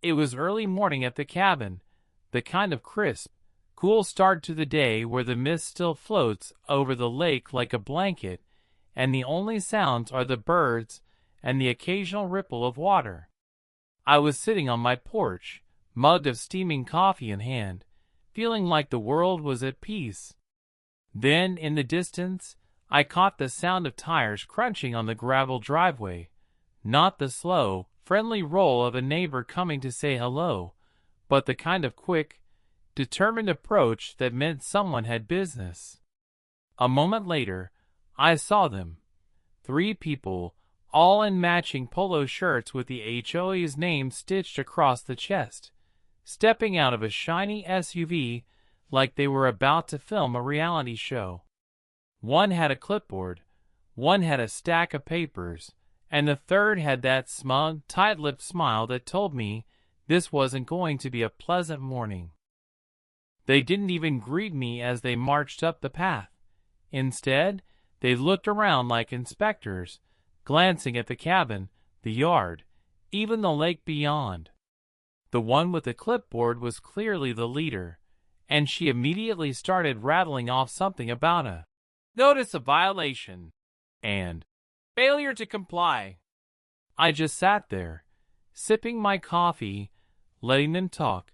It was early morning at the cabin, the kind of crisp, cool start to the day where the mist still floats over the lake like a blanket, and the only sounds are the birds and the occasional ripple of water. I was sitting on my porch, mug of steaming coffee in hand, feeling like the world was at peace. Then, in the distance, I caught the sound of tires crunching on the gravel driveway, not the slow, friendly roll of a neighbor coming to say hello, but the kind of quick, determined approach that meant someone had business. A moment later, I saw them. 3 people, all in matching polo shirts with the HOA's name stitched across the chest, stepping out of a shiny SUV like they were about to film a reality show. One had a clipboard, one had a stack of papers, and the third had that smug, tight-lipped smile that told me this wasn't going to be a pleasant morning. They didn't even greet me as they marched up the path. Instead, they looked around like inspectors, glancing at the cabin, the yard, even the lake beyond. The one with the clipboard was clearly the leader, and she immediately started rattling off something about a notice of violation and failure to comply. I just sat there, sipping my coffee, letting them talk,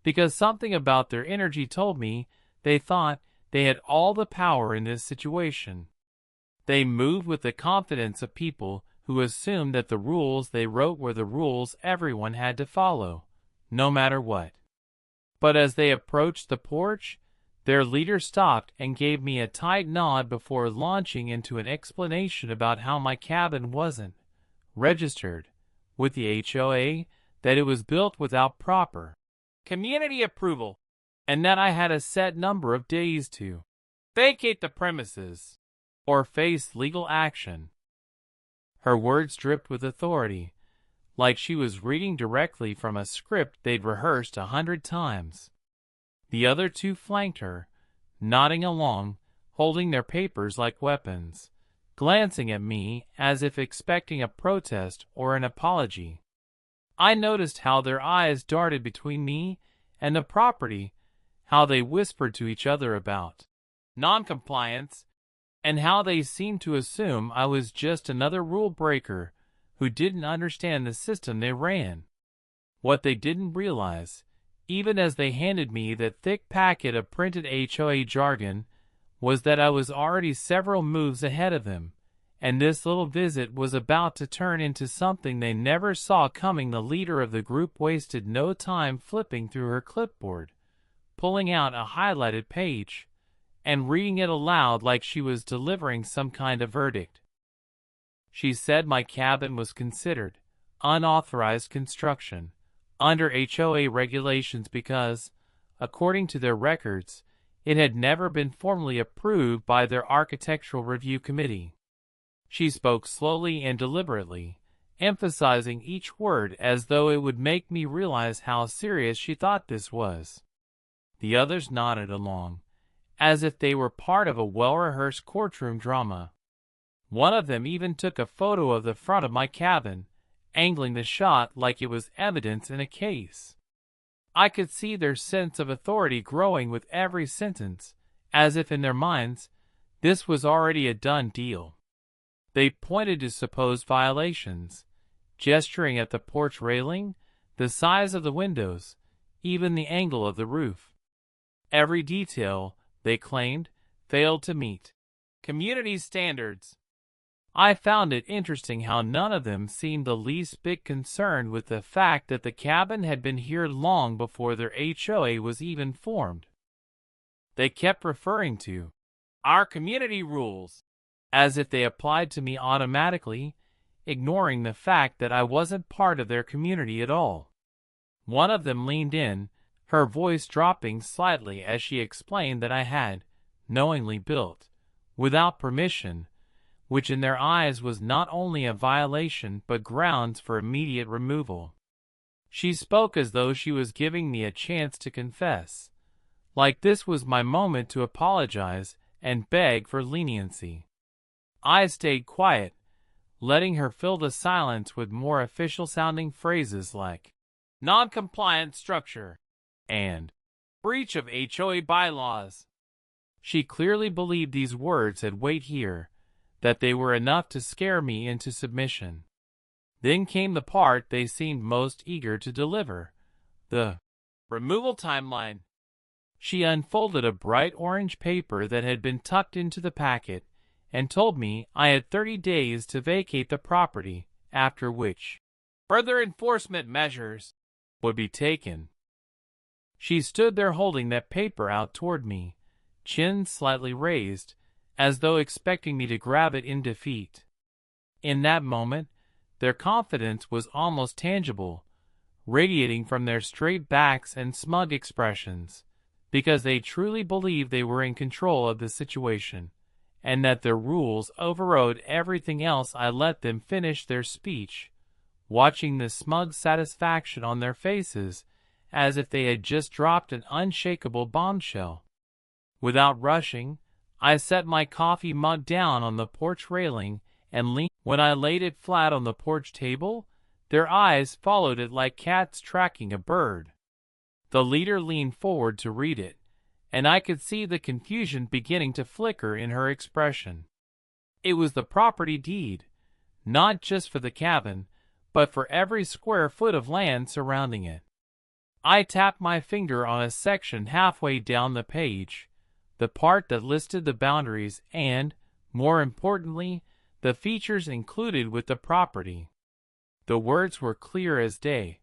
because something about their energy told me they thought they had all the power in this situation. They moved with the confidence of people who assumed that the rules they wrote were the rules everyone had to follow, no matter what. But as they approached the porch, their leader stopped and gave me a tight nod before launching into an explanation about how my cabin wasn't registered with the HOA, that it was built without proper community approval, and that I had a set number of days to vacate the premises or face legal action. Her words dripped with authority, like she was reading directly from a script they'd rehearsed 100 times. The other 2 flanked her, nodding along, holding their papers like weapons, glancing at me as if expecting a protest or an apology. I noticed how their eyes darted between me and the property, how they whispered to each other about non-compliance, and how they seemed to assume I was just another rule breaker who didn't understand the system they ran. What they didn't realize, even as they handed me that thick packet of printed HOA jargon, was that I was already several moves ahead of them, and this little visit was about to turn into something they never saw coming. The leader of the group wasted no time flipping through her clipboard, pulling out a highlighted page, and reading it aloud like she was delivering some kind of verdict. She said my cabin was considered unauthorized construction under HOA regulations because, according to their records, it had never been formally approved by their architectural review committee. She spoke slowly and deliberately, emphasizing each word as though it would make me realize how serious she thought this was. The others nodded along, as if they were part of a well-rehearsed courtroom drama. One of them even took a photo of the front of my cabin, angling the shot like it was evidence in a case. I could see their sense of authority growing with every sentence, as if in their minds, this was already a done deal. They pointed to supposed violations, gesturing at the porch railing, the size of the windows, even the angle of the roof. Every detail, they claimed, failed to meet community standards. I found it interesting how none of them seemed the least bit concerned with the fact that the cabin had been here long before their HOA was even formed. They kept referring to our community rules as if they applied to me automatically, ignoring the fact that I wasn't part of their community at all. One of them leaned in, her voice dropping slightly as she explained that I had knowingly built without permission, which in their eyes was not only a violation but grounds for immediate removal. She spoke as though she was giving me a chance to confess, like this was my moment to apologize and beg for leniency. I stayed quiet, letting her fill the silence with more official-sounding phrases like, non-compliant structure, and breach of HOA bylaws. She clearly believed these words had weight here, that they were enough to scare me into submission. Then came the part they seemed most eager to deliver, the removal timeline. She unfolded a bright orange paper that had been tucked into the packet and told me I had 30 days to vacate the property, after which further enforcement measures would be taken. She stood there holding that paper out toward me, chin slightly raised, as though expecting me to grab it in defeat. In that moment, their confidence was almost tangible, radiating from their straight backs and smug expressions, because they truly believed they were in control of the situation, and that their rules overrode everything else. I let them finish their speech, watching the smug satisfaction on their faces as if they had just dropped an unshakable bombshell. Without rushing, I set my coffee mug down on the porch railing and leaned. When I laid it flat on the porch table, their eyes followed it like cats tracking a bird. The leader leaned forward to read it, and I could see the confusion beginning to flicker in her expression. It was the property deed, not just for the cabin, but for every square foot of land surrounding it. I tapped my finger on a section halfway down the page, the part that listed the boundaries and, more importantly, the features included with the property. The words were clear as day: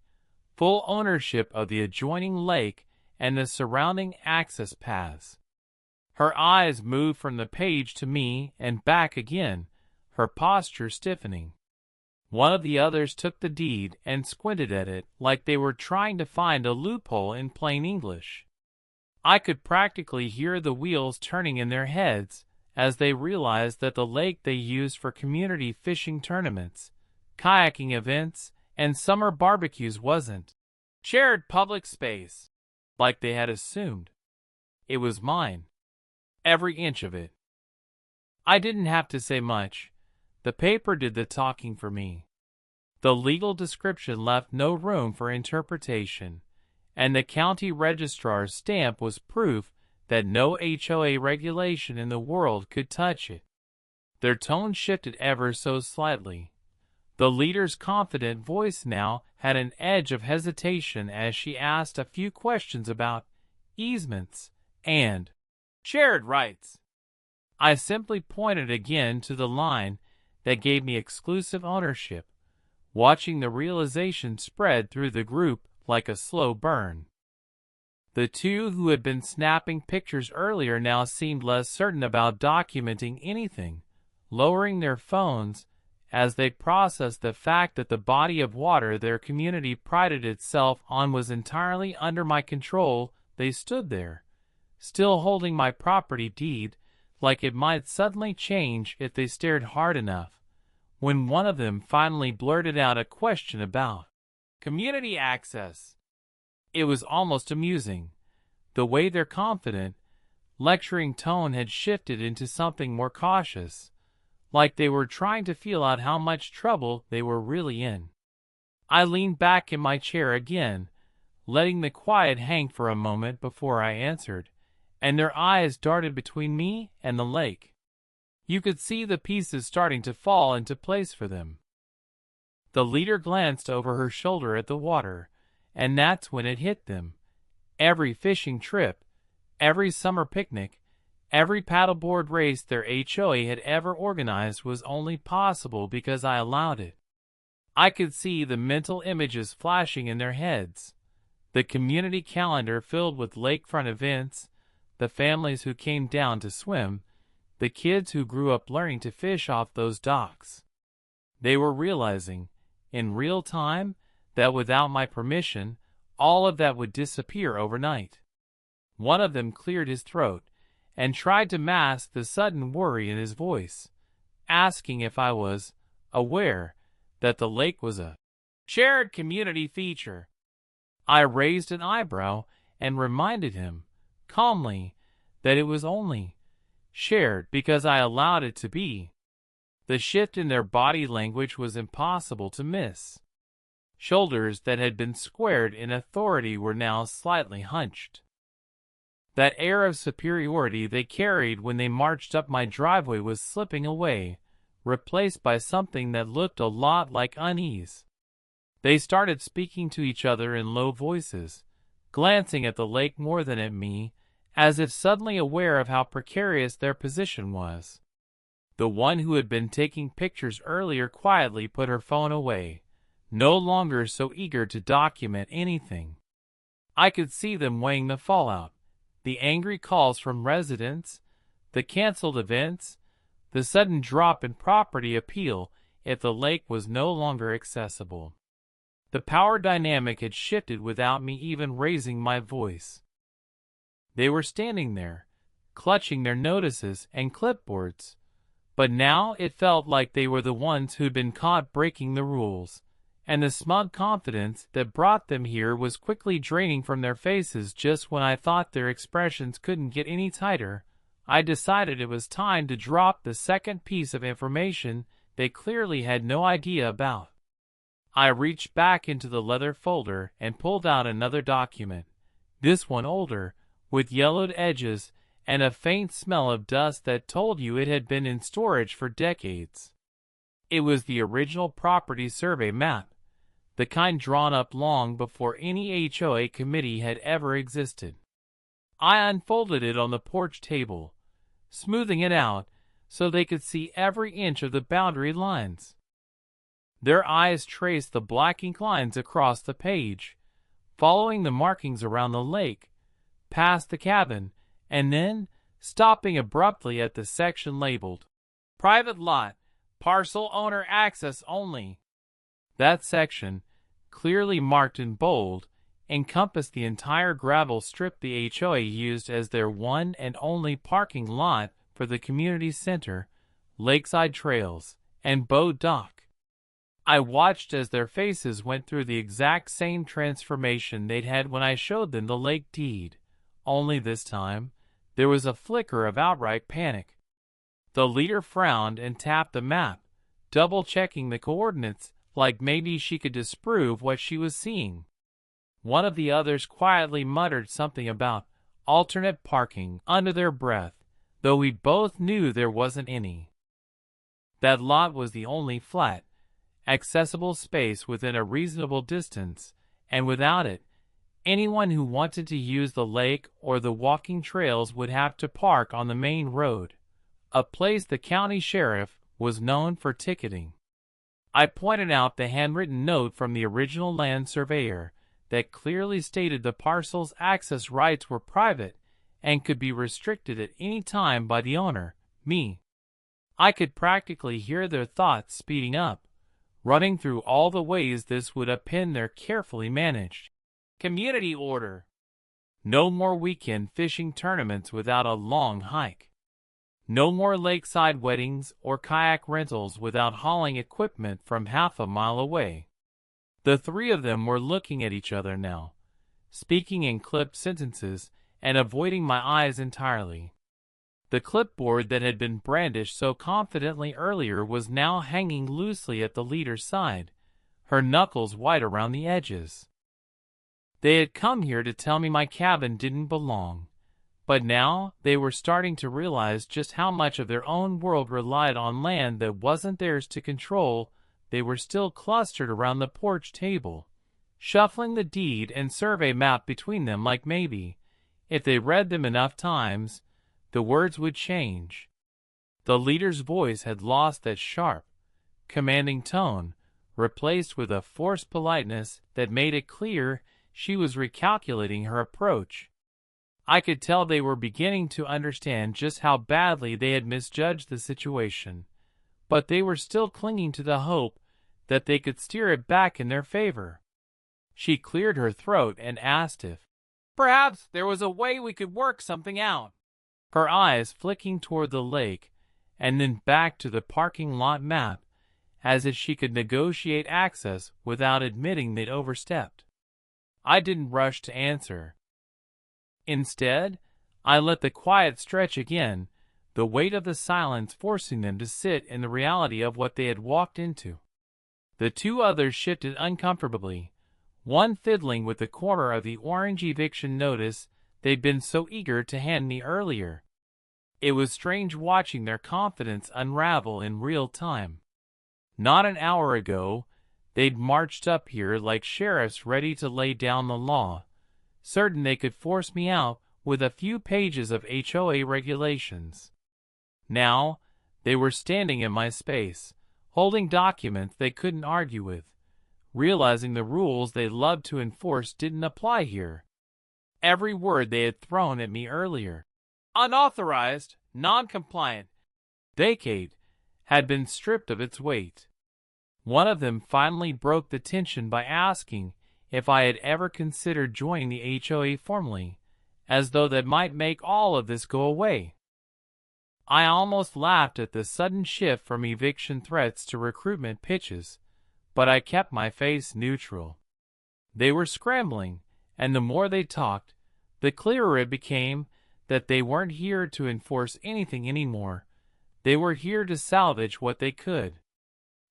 full ownership of the adjoining lake and the surrounding access paths. Her eyes moved from the page to me and back again, her posture stiffening. One of the others took the deed and squinted at it like they were trying to find a loophole in plain English. I could practically hear the wheels turning in their heads as they realized that the lake they used for community fishing tournaments, kayaking events, and summer barbecues wasn't shared public space, like they had assumed. It was mine. Every inch of it. I didn't have to say much. The paper did the talking for me. The legal description left no room for interpretation, and the county registrar's stamp was proof that no HOA regulation in the world could touch it. Their tone shifted ever so slightly. The leader's confident voice now had an edge of hesitation as she asked a few questions about easements and shared rights. I simply pointed again to the line that gave me exclusive ownership, watching the realization spread through the group like a slow burn. The two who had been snapping pictures earlier now seemed less certain about documenting anything, lowering their phones as they processed the fact that the body of water their community prided itself on was entirely under my control. They stood there, still holding my property deed, like it might suddenly change if they stared hard enough, when one of them finally blurted out a question about community access. It was almost amusing, the way their confident, lecturing tone had shifted into something more cautious, like they were trying to feel out how much trouble they were really in. I leaned back in my chair again, letting the quiet hang for a moment before I answered, and their eyes darted between me and the lake. You could see the pieces starting to fall into place for them. The leader glanced over her shoulder at the water, and that's when it hit them. Every fishing trip, every summer picnic, every paddleboard race their HOA had ever organized was only possible because I allowed it. I could see the mental images flashing in their heads. The community calendar filled with lakefront events, the families who came down to swim, the kids who grew up learning to fish off those docks. They were realizing, in real time, that without my permission, all of that would disappear overnight. One of them cleared his throat and tried to mask the sudden worry in his voice, asking if I was aware that the lake was a shared community feature. I raised an eyebrow and reminded him, calmly, that it was only shared because I allowed it to be. The shift in their body language was impossible to miss. Shoulders that had been squared in authority were now slightly hunched. That air of superiority they carried when they marched up my driveway was slipping away, replaced by something that looked a lot like unease. They started speaking to each other in low voices, glancing at the lake more than at me, as if suddenly aware of how precarious their position was. The one who had been taking pictures earlier quietly put her phone away, no longer so eager to document anything. I could see them weighing the fallout, the angry calls from residents, the canceled events, the sudden drop in property appeal if the lake was no longer accessible. The power dynamic had shifted without me even raising my voice. They were standing there, clutching their notices and clipboards, but now it felt like they were the ones who'd been caught breaking the rules, and the smug confidence that brought them here was quickly draining from their faces. Just when I thought their expressions couldn't get any tighter, I decided it was time to drop the second piece of information they clearly had no idea about. I reached back into the leather folder and pulled out another document, this one older, with yellowed edges and a faint smell of dust that told you it had been in storage for decades. It was the original property survey map, the kind drawn up long before any HOA committee had ever existed. I unfolded it on the porch table, smoothing it out so they could see every inch of the boundary lines. Their eyes traced the black ink lines across the page, following the markings around the lake, past the cabin, and then stopping abruptly at the section labeled Private Lot, Parcel Owner Access Only. That section, clearly marked in bold, encompassed the entire gravel strip the HOA used as their one and only parking lot for the community center, lakeside trails, and boat dock. I watched as their faces went through the exact same transformation they'd had when I showed them the lake deed, only this time there was a flicker of outright panic. The leader frowned and tapped the map, double-checking the coordinates like maybe she could disprove what she was seeing. One of the others quietly muttered something about alternate parking under their breath, though we both knew there wasn't any. That lot was the only flat, accessible space within a reasonable distance, and without it, anyone who wanted to use the lake or the walking trails would have to park on the main road, a place the county sheriff was known for ticketing. I pointed out the handwritten note from the original land surveyor that clearly stated the parcel's access rights were private and could be restricted at any time by the owner, me. I could practically hear their thoughts speeding up, running through all the ways this would upend their carefully managed community order. No more weekend fishing tournaments without a long hike. No more lakeside weddings or kayak rentals without hauling equipment from half a mile away. The three of them were looking at each other now, speaking in clipped sentences and avoiding my eyes entirely. The clipboard that had been brandished so confidently earlier was now hanging loosely at the leader's side, her knuckles white around the edges. They had come here to tell me my cabin didn't belong, but now they were starting to realize just how much of their own world relied on land that wasn't theirs to control. They were still clustered around the porch table, shuffling the deed and survey map between them like maybe, if they read them enough times, the words would change. The leader's voice had lost that sharp, commanding tone, replaced with a forced politeness that made it clear she was recalculating her approach. I could tell they were beginning to understand just how badly they had misjudged the situation, but they were still clinging to the hope that they could steer it back in their favor. She cleared her throat and asked if perhaps there was a way we could work something out, her eyes flicking toward the lake and then back to the parking lot map, as if she could negotiate access without admitting they'd overstepped. I didn't rush to answer. Instead, I let the quiet stretch again, the weight of the silence forcing them to sit in the reality of what they had walked into. The two others shifted uncomfortably, one fiddling with the corner of the orange eviction notice they'd been so eager to hand me earlier. It was strange watching their confidence unravel in real time. Not an hour ago, they'd marched up here like sheriffs ready to lay down the law, certain they could force me out with a few pages of HOA regulations. Now, they were standing in my space, holding documents they couldn't argue with, realizing the rules they loved to enforce didn't apply here. Every word they had thrown at me earlier, unauthorized, non-compliant, vacate, had been stripped of its weight. One of them finally broke the tension by asking if I had ever considered joining the HOA formally, as though that might make all of this go away. I almost laughed at the sudden shift from eviction threats to recruitment pitches, but I kept my face neutral. They were scrambling, and the more they talked, the clearer it became that they weren't here to enforce anything anymore. They were here to salvage what they could.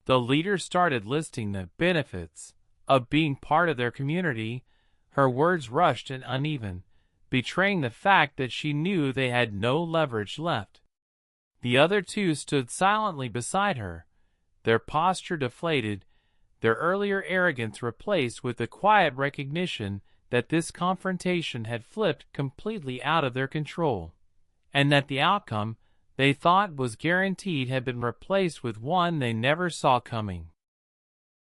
The leader started listing the benefits of being part of their community. Her words rushed and uneven, betraying the fact that she knew they had no leverage left. The other two stood silently beside her, their posture deflated, their earlier arrogance replaced with the quiet recognition that this confrontation had flipped completely out of their control, and that the outcome they thought was guaranteed had been replaced with one they never saw coming.